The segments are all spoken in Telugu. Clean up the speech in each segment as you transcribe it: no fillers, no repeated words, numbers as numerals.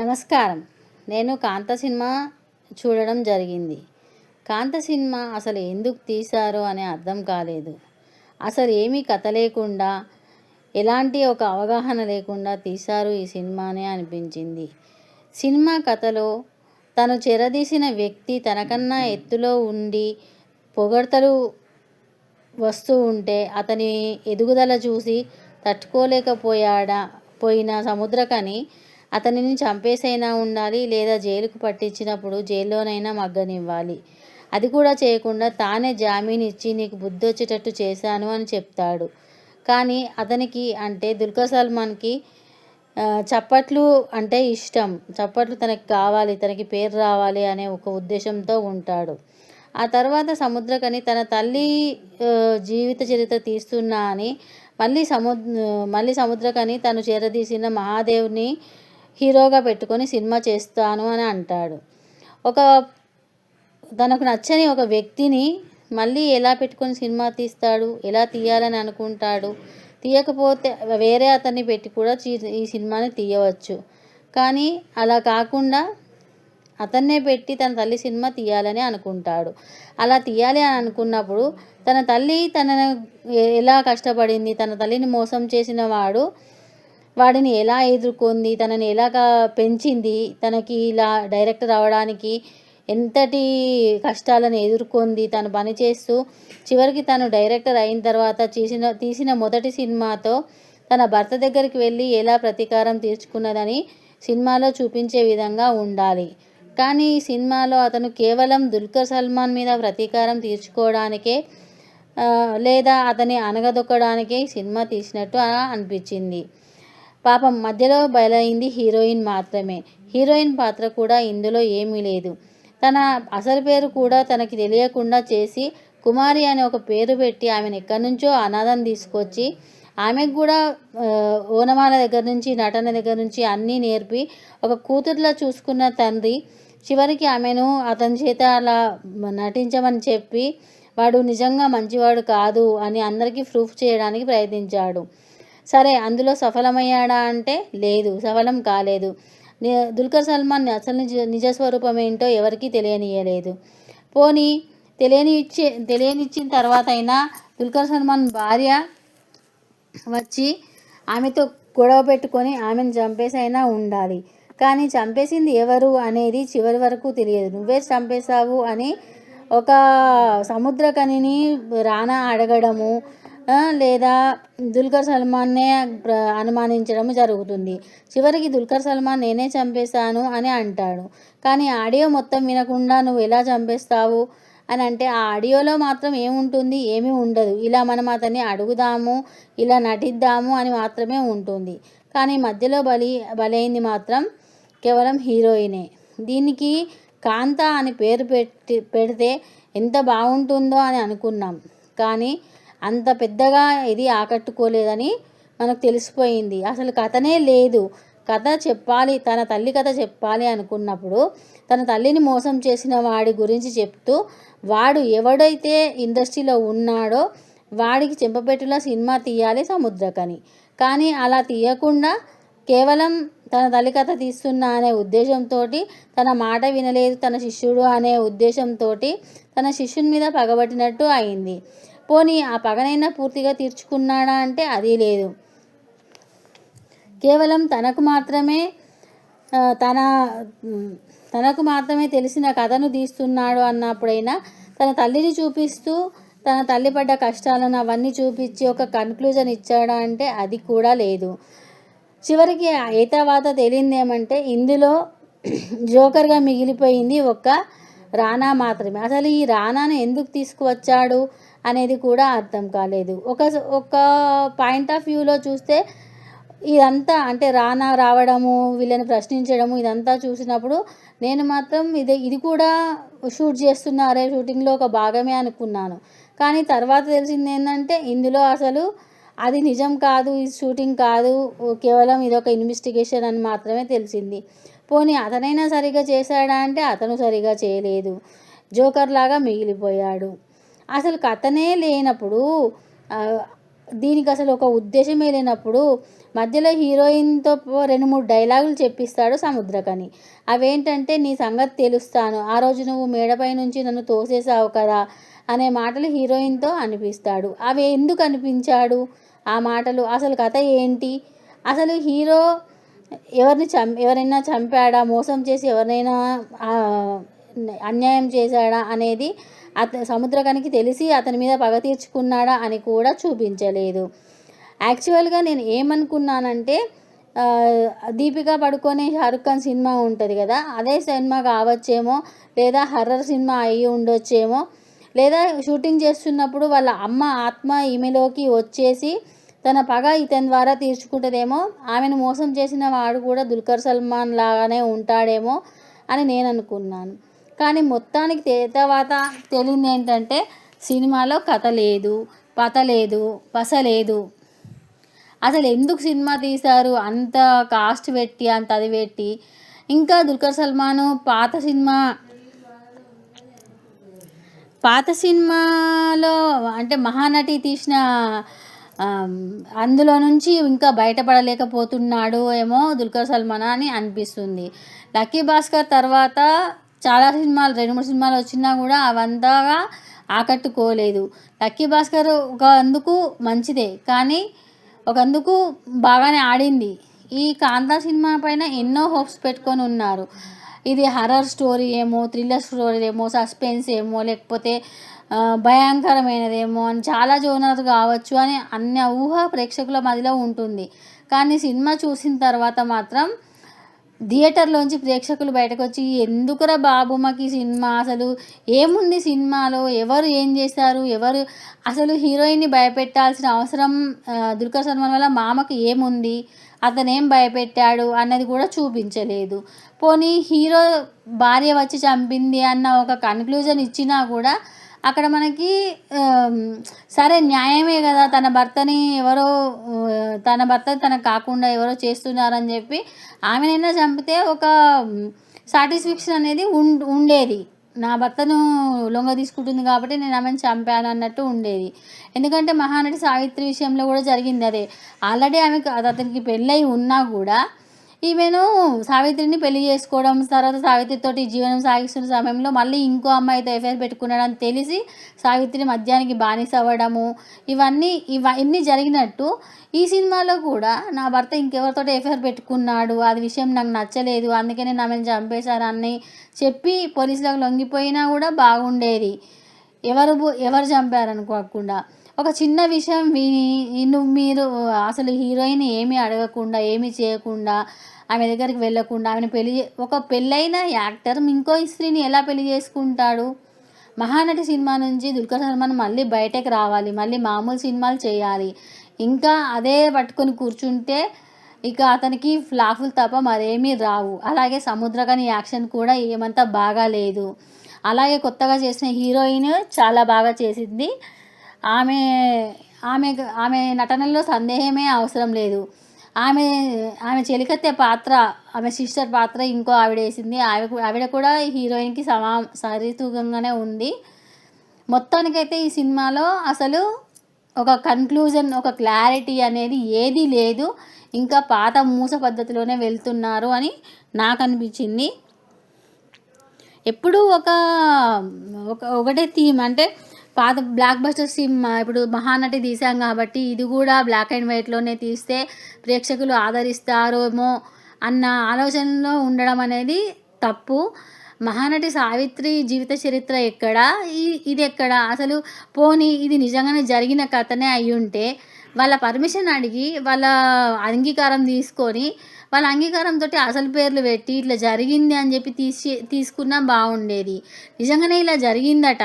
నమస్కారం. నేను 'కాంత' సినిమా చూడడం జరిగింది. 'కాంత' సినిమా అసలు ఎందుకు తీశారో అని అర్థం కాలేదు. అసలు ఏమీ కథ లేకుండా, ఎలాంటి ఒక అవగాహన లేకుండా తీశారు ఈ సినిమానే అనిపించింది. సినిమా కథలో తను చెరదీసిన వ్యక్తి తనకన్నా ఎత్తులో ఉండి పొగడ్తలు వస్తూ ఉంటే అతని ఎదుగుదల చూసి పోయిన సముద్రకని అతనిని చంపేసైనా ఉండాలి, లేదా జైలుకు పట్టించినప్పుడు జైల్లోనైనా మగ్గనివ్వాలి. అది కూడా చేయకుండా తానే జామీన్ ఇచ్చి నీకు బుద్ధొచ్చేటట్టు చేశాను అని చెప్తాడు. కానీ అతనికి అంటే దుల్కర్ సల్మాన్కి చప్పట్లు అంటే ఇష్టం. చప్పట్లు తనకి కావాలి, తనకి పేరు రావాలి అనే ఒక ఉద్దేశంతో ఉంటాడు. ఆ తర్వాత సముద్రకని తన తల్లి జీవిత చరిత్ర తీస్తున్నా అని మళ్ళీ సముద్రకని తను చేరదీసిన మహాదేవ్ని హీరోగా పెట్టుకొని సినిమా చేస్తాను అని అంటాడు. తనకు నచ్చని ఒక వ్యక్తిని మళ్ళీ ఎలా పెట్టుకొని సినిమా తీస్తాడు, ఎలా తీయాలని అనుకుంటాడు. తీయకపోతే వేరే అతన్ని పెట్టి కూడా ఈ సినిమాని తీయవచ్చు. కానీ అలా కాకుండా అతన్నే పెట్టి తన తల్లి సినిమా తీయాలని అనుకుంటాడు. అలా తీయాలి అని అనుకున్నప్పుడు తన తల్లి తనను ఎలా కష్టపడింది, తన తల్లిని మోసం చేసిన వాడిని ఎలా ఎదుర్కొంది, తనని ఎలాగా పెంచింది, తనకి ఇలా డైరెక్టర్ అవ్వడానికి ఎంతటి కష్టాలను ఎదుర్కొంది, తను పనిచేస్తూ చివరికి తను డైరెక్టర్ అయిన తర్వాత తీసిన మొదటి సినిమాతో తన భర్త దగ్గరికి వెళ్ళి ఎలా ప్రతీకారం తీర్చుకున్నదని సినిమాలో చూపించే విధంగా ఉండాలి. కానీ ఈ సినిమాలో అతను కేవలం దుల్కర్ సల్మాన్ మీద ప్రతీకారం తీర్చుకోవడానికే లేదా అతన్ని అణగదొక్కడానికే సినిమా తీసినట్టు అనిపించింది. పాపం మధ్యలో బలైంది హీరోయిన్ మాత్రమే. హీరోయిన్ పాత్ర కూడా ఇందులో ఏమీ లేదు. తన అసలు పేరు కూడా తనకి తెలియకుండా చేసి కుమారి అనే ఒక పేరు పెట్టి ఆమెను ఎక్కడి నుంచో అనాథం తీసుకొచ్చి ఆమెకు కూడా ఓనమాల దగ్గర నుంచి నటన దగ్గర నుంచి అన్నీ నేర్పి ఒక కూతురులా చూసుకున్న తండ్రి చివరికి ఆమెను అతని చేత అలా నటించమని చెప్పి వాడు నిజంగా మంచివాడు కాదు అని అందరికీ ప్రూఫ్ చేయడానికి ప్రయత్నించాడు. సరే, అందులో సఫలమయ్యాడా అంటే లేదు, సఫలం కాలేదు. దుల్కర్ సల్మాన్ అసలు నిజస్వరూపం ఏంటో ఎవరికీ తెలియనియలేదు. పోనీ తెలియనిచ్చిన తర్వాత అయినా దుల్కర్ సల్మాన్ భార్య వచ్చి ఆమెతో గొడవ పెట్టుకొని ఆమెను చంపేసైనా ఉండాలి. కానీ చంపేసింది ఎవరు అనేది చివరి వరకు తెలియదు. నువ్వే చంపేశావు అని ఒక సముద్రకనిని రానా అడగడము లేదా దుల్కర్ సల్మాన్నే అనుమానించడం జరుగుతుంది. చివరికి దుల్కర్ సల్మాన్ నేనే చంపేశాను అని అంటాడు. కానీ ఆడియో మొత్తం వినకుండా నువ్వు ఎలా చంపేస్తావు అని అంటే ఆ ఆడియోలో మాత్రం ఏముంటుంది, ఏమీ ఉండదు. ఇలా మనం అతన్ని అడుగుదాము, ఇలా నటిద్దాము అని మాత్రమే ఉంటుంది. కానీ మధ్యలో బలైంది మాత్రం కేవలం హీరోయినే. దీనికి కాంత అని పేరు పెడితే ఎంత బాగుంటుందో అని అనుకున్నాం. కానీ అంత పెద్దగా ఇది ఆకట్టుకోలేదని మనకు తెలిసిపోయింది. అసలు కథనే లేదు. కథ చెప్పాలి, తన తల్లి కథ చెప్పాలి అనుకున్నప్పుడు తన తల్లిని మోసం చేసిన వాడి గురించి చెప్తూ వాడు ఎవడైతే ఇండస్ట్రీలో ఉన్నాడో వాడికి చెంపపెట్టులా సినిమా తీయాలి సముద్రకని. కానీ అలా తీయకుండా కేవలం తన తల్లి కథ తీస్తున్నా అనే ఉద్దేశంతో, తన మాట వినలేదు తన శిష్యుడు అనే ఉద్దేశంతో తన శిష్యుని మీద పగబట్టినట్టు అయింది. పోనీ ఆ పగనైనా పూర్తిగా తీర్చుకున్నాడా అంటే అది లేదు. కేవలం తనకు మాత్రమే తెలిసిన కథను తీస్తున్నాడు అన్నప్పుడైనా తన తల్లిని చూపిస్తూ తన తల్లి పడ్డ కష్టాలను అవన్నీ చూపించి ఒక కన్క్లూజన్ ఇచ్చాడా అంటే అది కూడా లేదు. చివరికి ఏతావాత తేలిందేమంటే ఇందులో జోకర్గా మిగిలిపోయింది ఒక్క రానా మాత్రమే. అసలు ఈ రానాను ఎందుకు తీసుకువచ్చాడు అనేది కూడా అర్థం కాలేదు. ఒక పాయింట్ ఆఫ్ వ్యూలో చూస్తే ఇదంతా అంటే రానా రావడము, వీళ్ళని ప్రశ్నించడము ఇదంతా చూసినప్పుడు నేను మాత్రం ఇది కూడా షూట్ చేస్తున్నారే, షూటింగ్లో ఒక భాగమే అనుకున్నాను. కానీ తర్వాత తెలిసింది ఏంటంటే ఇందులో అసలు అది నిజం కాదు, ఇది షూటింగ్ కాదు, కేవలం ఇదొక ఇన్వెస్టిగేషన్ అని మాత్రమే తెలిసింది. పోనీ అతనైనా సరిగా చేశాడా అంటే అతను సరిగా చేయలేదు, జోకర్ లాగా మిగిలిపోయాడు. అసలు కథనే లేనప్పుడు దీనికి అసలు ఒక ఉద్దేశమే లేనప్పుడు మధ్యలో హీరోయిన్తో 2-3 డైలాగులు చెప్పిస్తాడు సముద్రకని. అవేంటంటే, నీ సంగతి తెలుస్తాను, ఆ రోజు నువ్వు మేడపై నుంచి నన్ను తోసేసావు కదా అనే మాటలు హీరోయిన్తో అనిపిస్తాడు. అవి ఎందుకు అనిపించాడు ఆ మాటలు? అసలు కథ ఏంటి? అసలు హీరో ఎవరైనా చంపాడా, మోసం చేసి ఎవరినైనా అన్యాయం చేశాడా అనేది సముద్రకనికి తెలిసి అతని మీద పగ తీర్చుకున్నాడా అని కూడా చూపించలేదు. యాక్చువల్గా నేను ఏమనుకున్నానంటే, దీపికా పడుకోనే షారుఖ్ ఖాన్ సినిమా ఉంటుంది కదా, అదే సినిమా కావచ్చేమో, లేదా హర్రర్ సినిమా అయ్యి ఉండొచ్చేమో, లేదా షూటింగ్ చేస్తున్నప్పుడు వాళ్ళ అమ్మ ఆత్మ ఈమెలోకి వచ్చేసి తన పగ ఇతని ద్వారా తీర్చుకుంటుందేమో, ఆమెను మోసం చేసిన వాడు కూడా దుల్కర్ సల్మాన్ లాగానే ఉంటాడేమో అని నేను అనుకున్నాను. కానీ మొత్తానికి తర్వాత తెలియదు ఏంటంటే, సినిమాలో కథ లేదు, పత లేదు, పస లేదు. అసలు ఎందుకు సినిమా తీశారు అంత కాస్ట్ పెట్టి, అంత అది పెట్టి? ఇంకా దుల్కర్ సల్మాను పాత సినిమాలో అంటే మహానటి తీసిన అందులో నుంచి ఇంకా బయటపడలేకపోతున్నాడు ఏమో దుల్కర్ సల్మాన్ అని అనిపిస్తుంది. లక్కీ భాస్కర్ తర్వాత చాలా సినిమాలు 2-3 సినిమాలు వచ్చినా కూడా అవంతగా ఆకట్టుకోలేదు. లక్కీ భాస్కర్ ఒక అందుకు మంచిదే, కానీ ఒక అందుకు బాగానే ఆడింది. ఈ కాంతా సినిమా పైన ఎన్నో హోప్స్ పెట్టుకొని ఉన్నారు. ఇది హర్రర్ స్టోరీ ఏమో, థ్రిల్లర్ స్టోరీ ఏమో, సస్పెన్స్ ఏమో, లేకపోతే భయంకరమైనదేమో అని, చాలా జోనర్ కావచ్చు అని అన్న ఊహ ప్రేక్షకుల మధ్యలో ఉంటుంది. కానీ సినిమా చూసిన తర్వాత మాత్రం థియేటర్లోంచి ప్రేక్షకులు బయటకు వచ్చి, ఎందుకురా బాబు మాకు ఈ సినిమా, అసలు ఏముంది సినిమాలో, ఎవరు ఏం చేశారు, ఎవరు అసలు హీరోయిన్ని భయపెట్టాల్సిన అవసరం దుల్కర్ సల్మాన్ వల్ల మామకి ఏముంది, అతనేం భయపెట్టాడు అన్నది కూడా చూపించలేదు. పోనీ హీరో భార్య వచ్చి చంపింది అన్న ఒక కన్క్లూజన్ ఇచ్చినా కూడా అక్కడ మనకి సరే న్యాయమే కదా, తన భర్త తనకు కాకుండా ఎవరో చేస్తున్నారని చెప్పి ఆమెనైనా చంపితే ఒక సాటిస్ఫాక్షన్ అనేది ఉండేది. నా భర్తను లొంగ తీసుకుంటుంది కాబట్టి నేను ఆమెను చంపాను అన్నట్టు ఉండేది. ఎందుకంటే మహానటి సావిత్రి విషయంలో కూడా జరిగింది అదే. ఆల్రెడీ అతనికి పెళ్ళై ఉన్నా కూడా ఈమెను సావిత్రిని పెళ్లి చేసుకోవడం, తర్వాత సావిత్రితోటి జీవనం సాగిస్తున్న సమయంలో మళ్ళీ ఇంకో అమ్మాయితో ఎఫ్ఐఆర్ పెట్టుకున్నాడని తెలిసి సావిత్రి మద్యానికి బానిస అవ్వడము, ఇవన్నీ జరిగినట్టు ఈ సినిమాలో కూడా నా భర్త ఇంకెవరితో ఎఫ్ఐఆర్ పెట్టుకున్నాడు, అది విషయం నాకు నచ్చలేదు, అందుకే నేను ఆమెను చంపేశానని చెప్పి పోలీసులకు లొంగిపోయినా కూడా బాగుండేది. ఎవరు చంపారనుకోకుండా ఒక చిన్న విషయం మీరు అసలు హీరోయిన్ ఏమీ అడగకుండా, ఏమీ చేయకుండా, ఆమె దగ్గరికి వెళ్ళకుండా, ఆమెను ఒక పెళ్ళైన యాక్టర్ ఇంకో స్త్రీని ఎలా పెళ్లి చేసుకుంటాడు? మహానటి సినిమా నుంచి దుల్కర్ సల్మాన్ మళ్ళీ బయటకు రావాలి, మళ్ళీ మామూలు సినిమాలు చేయాలి. ఇంకా అదే పట్టుకొని కూర్చుంటే ఇక అతనికి ఫ్లాపులు తప్ప మరేమీ రావు. అలాగే సముద్రకని యాక్షన్ కూడా ఏమంతా బాగా లేదు. అలాగే కొత్తగా చేసిన హీరోయిన్ చాలా బాగా చేసింది. ఆమె నటనలో సందేహమే అవసరం లేదు. ఆమె చెలికత్తె పాత్ర, ఆమె సిస్టర్ పాత్ర ఇంకో ఆవిడ వేసింది. ఆవిడ కూడా హీరోయిన్కి సరితూగంగానే ఉంది. మొత్తానికైతే ఈ సినిమాలో అసలు ఒక కన్క్లూజన్, ఒక క్లారిటీ అనేది ఏదీ లేదు. ఇంకా పాత మూస పద్ధతిలోనే వెళ్తున్నారు అని నాకు అనిపించింది. ఎప్పుడూ ఒకటే థీమ్, అంటే పాత బ్లాక్ బస్టర్ సినిమా ఇప్పుడు మహానటి తీసాం కాబట్టి ఇది కూడా బ్లాక్ అండ్ వైట్లోనే తీస్తే ప్రేక్షకులు ఆదరిస్తారేమో అన్న ఆలోచనలో ఉండడం అనేది తప్పు. మహానటి సావిత్రి జీవిత చరిత్ర ఎక్కడా, ఇది ఎక్కడా? అసలు పోనీ ఇది నిజంగానే జరిగిన కథనే అయ్యుంటే వాళ్ళ పర్మిషన్ అడిగి, వాళ్ళ అంగీకారం తీసుకొని, వాళ్ళ అంగీకారంతో అసలు పేర్లు పెట్టి ఇట్లా జరిగింది అని చెప్పి తీసుకున్నా బాగుండేది. నిజంగానే ఇలా జరిగిందట,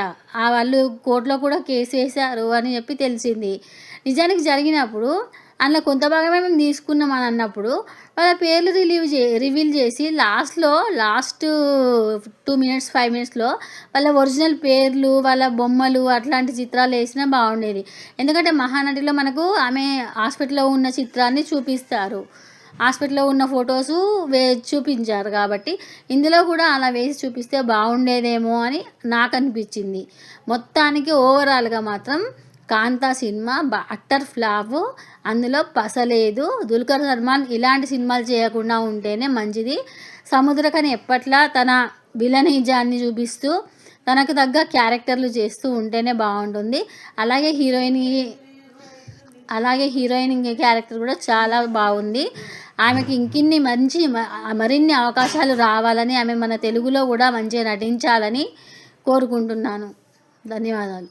వాళ్ళు కోర్టులో కూడా కేసు వేశారు అని చెప్పి తెలిసింది. నిజానికి జరిగినప్పుడు అందులో కొంత భాగమే మేము తీసుకున్నాం అని అన్నప్పుడు వాళ్ళ పేర్లు రివీల్ చేసి లాస్ట్ 2 minutes 5 minutesలో వాళ్ళ ఒరిజినల్ పేర్లు, వాళ్ళ బొమ్మలు, అట్లాంటి చిత్రాలు వేసినా బాగుండేది. ఎందుకంటే మహానటిలో మనకు ఆమె హాస్పిటల్లో ఉన్న చిత్రాన్ని చూపిస్తారు, హాస్పిటల్లో ఉన్న ఫొటోసు చూపించారు కాబట్టి ఇందులో కూడా అలా వేసి చూపిస్తే బాగుండేదేమో అని నాకు అనిపించింది. మొత్తానికి ఓవరాల్గా మాత్రం కాంతా సినిమా అట్టర్ ఫ్లాప్, అందులో పసలేదు. దుల్కర్ సల్మాన్ ఇలాంటి సినిమాలు చేయకుండా ఉంటేనే మంచిది. సముద్రకని ఎప్పట్లా తన విలనిజాన్ని చూపిస్తూ తనకు తగ్గ క్యారెక్టర్లు చేస్తూ ఉంటేనే బాగుంటుంది. అలాగే హీరోయిన్ క్యారెక్టర్ కూడా చాలా బాగుంది. ఆమెకి ఇంకిన్ని మరిన్ని అవకాశాలు రావాలని, ఆమె మన తెలుగులో కూడా మంచిగా నటించాలని కోరుకుంటున్నాను. ధన్యవాదాలు.